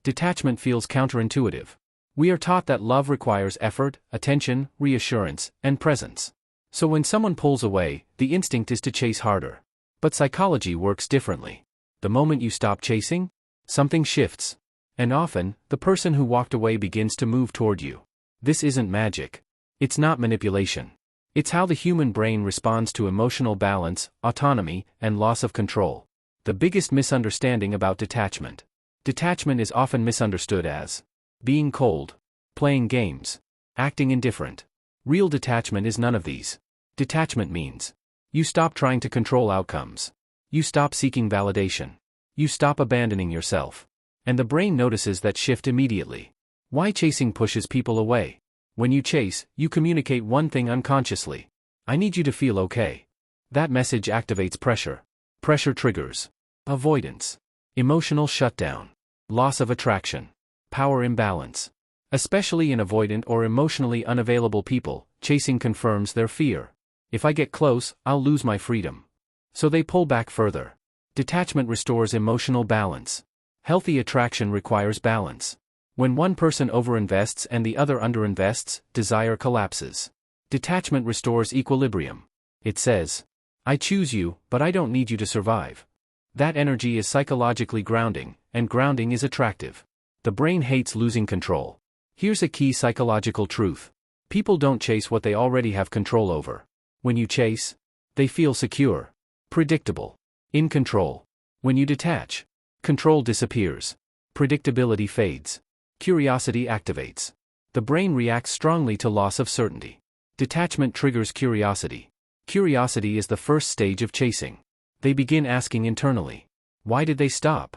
Detachment feels counterintuitive. We are taught that love requires effort, attention, reassurance, and presence. So when someone pulls away, the instinct is to chase harder. But psychology works differently. The moment you stop chasing, something shifts. And often, the person who walked away begins to move toward you. This isn't magic. It's not manipulation. It's how the human brain responds to emotional balance, autonomy, and loss of control. The biggest misunderstanding about detachment. Detachment is often misunderstood as being cold, playing games, acting indifferent. Real detachment is none of these. Detachment means you stop trying to control outcomes. You stop seeking validation. You stop abandoning yourself. And the brain notices that shift immediately. Why chasing pushes people away? When you chase, you communicate one thing unconsciously. I need you to feel okay. That message activates pressure. Pressure triggers avoidance, emotional shutdown, loss of attraction, power imbalance. Especially in avoidant or emotionally unavailable people, chasing confirms their fear. If I get close, I'll lose my freedom. So they pull back further. Detachment restores emotional balance. Healthy attraction requires balance. When one person overinvests and the other underinvests, desire collapses. Detachment restores equilibrium. It says, I choose you, but I don't need you to survive. That energy is psychologically grounding, and grounding is attractive. The brain hates losing control. Here's a key psychological truth. People don't chase what they already have control over. When you chase, they feel secure, predictable, in control. When you detach, control disappears. Predictability fades. Curiosity activates. The brain reacts strongly to loss of certainty. Detachment triggers curiosity. Curiosity is the first stage of chasing. They begin asking internally. Why did they stop?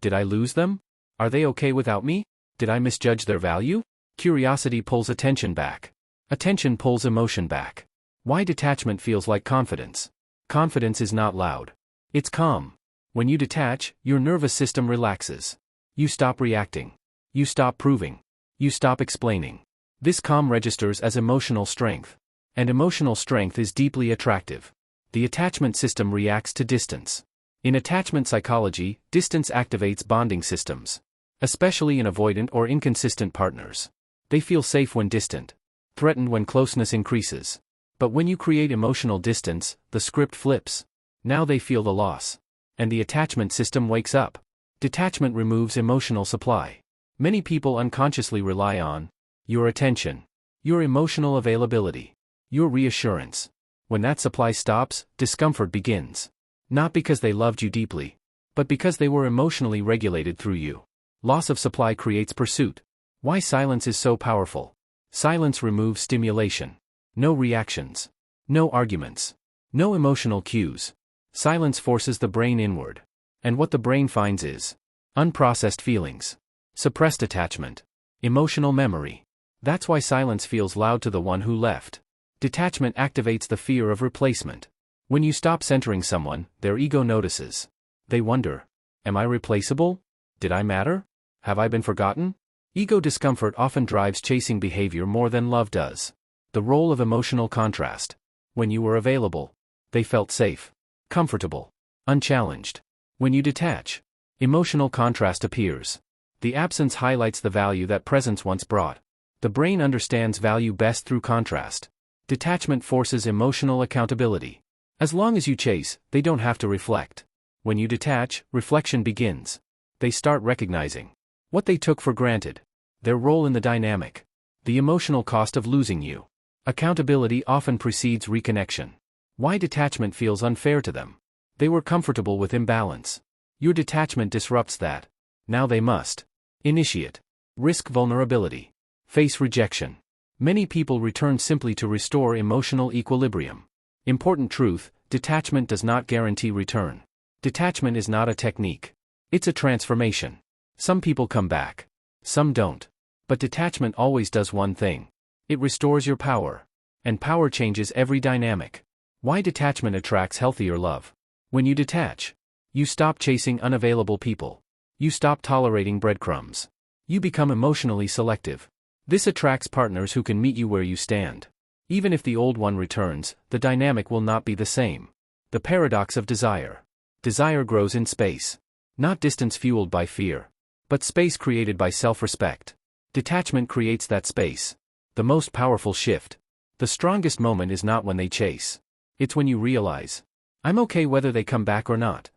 Did I lose them? Are they okay without me? Did I misjudge their value? Curiosity pulls attention back. Attention pulls emotion back. Why detachment feels like confidence? Confidence is not loud. It's calm. When you detach, your nervous system relaxes. You stop reacting. You stop proving. You stop explaining. This calm registers as emotional strength. And emotional strength is deeply attractive. The attachment system reacts to distance. In attachment psychology, distance activates bonding systems. Especially in avoidant or inconsistent partners. They feel safe when distant. Threatened when closeness increases. But when you create emotional distance, the script flips. Now they feel the loss. And the attachment system wakes up. Detachment removes emotional supply. Many people unconsciously rely on your attention, your emotional availability, your reassurance. When that supply stops, discomfort begins. Not because they loved you deeply, but because they were emotionally regulated through you. Loss of supply creates pursuit. Why silence is so powerful? Silence removes stimulation. No reactions. No arguments. No emotional cues. Silence forces the brain inward. And what the brain finds is unprocessed feelings, suppressed attachment, emotional memory. That's why silence feels loud to the one who left. Detachment activates the fear of replacement. When you stop centering someone, their ego notices. They wonder, am I replaceable? Did I matter? Have I been forgotten? Ego discomfort often drives chasing behavior more than love does. The role of emotional contrast. When you were available, they felt safe, comfortable, unchallenged. When you detach, emotional contrast appears. The absence highlights the value that presence once brought. The brain understands value best through contrast. Detachment forces emotional accountability. As long as you chase, they don't have to reflect. When you detach, reflection begins. They start recognizing what they took for granted, their role in the dynamic, the emotional cost of losing you. Accountability often precedes reconnection. Why detachment feels unfair to them? They were comfortable with imbalance. Your detachment disrupts that. Now they must initiate, risk vulnerability, face rejection. Many people return simply to restore emotional equilibrium. Important truth, detachment does not guarantee return. Detachment is not a technique. It's a transformation. Some people come back. Some don't. But detachment always does one thing. It restores your power. And power changes every dynamic. Why detachment attracts healthier love? When you detach, you stop chasing unavailable people. You stop tolerating breadcrumbs. You become emotionally selective. This attracts partners who can meet you where you stand. Even if the old one returns, the dynamic will not be the same. The paradox of desire. Desire grows in space. Not distance fueled by fear. but space created by self-respect. Detachment creates that space. The most powerful shift. The strongest moment is not when they chase. It's when you realize, I'm okay whether they come back or not.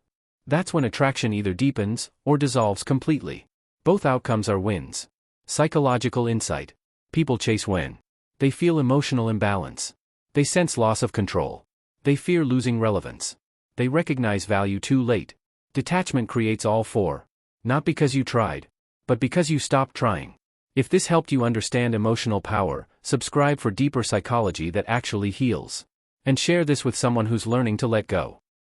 That's when attraction either deepens or dissolves completely. Both outcomes are wins. Psychological insight. People chase when they feel emotional imbalance. They sense loss of control. They fear losing relevance. They recognize value too late. Detachment creates all four. Not because you tried, but because you stopped trying. If this helped you understand emotional power, subscribe for deeper psychology that actually heals. And share this with someone who's learning to let go.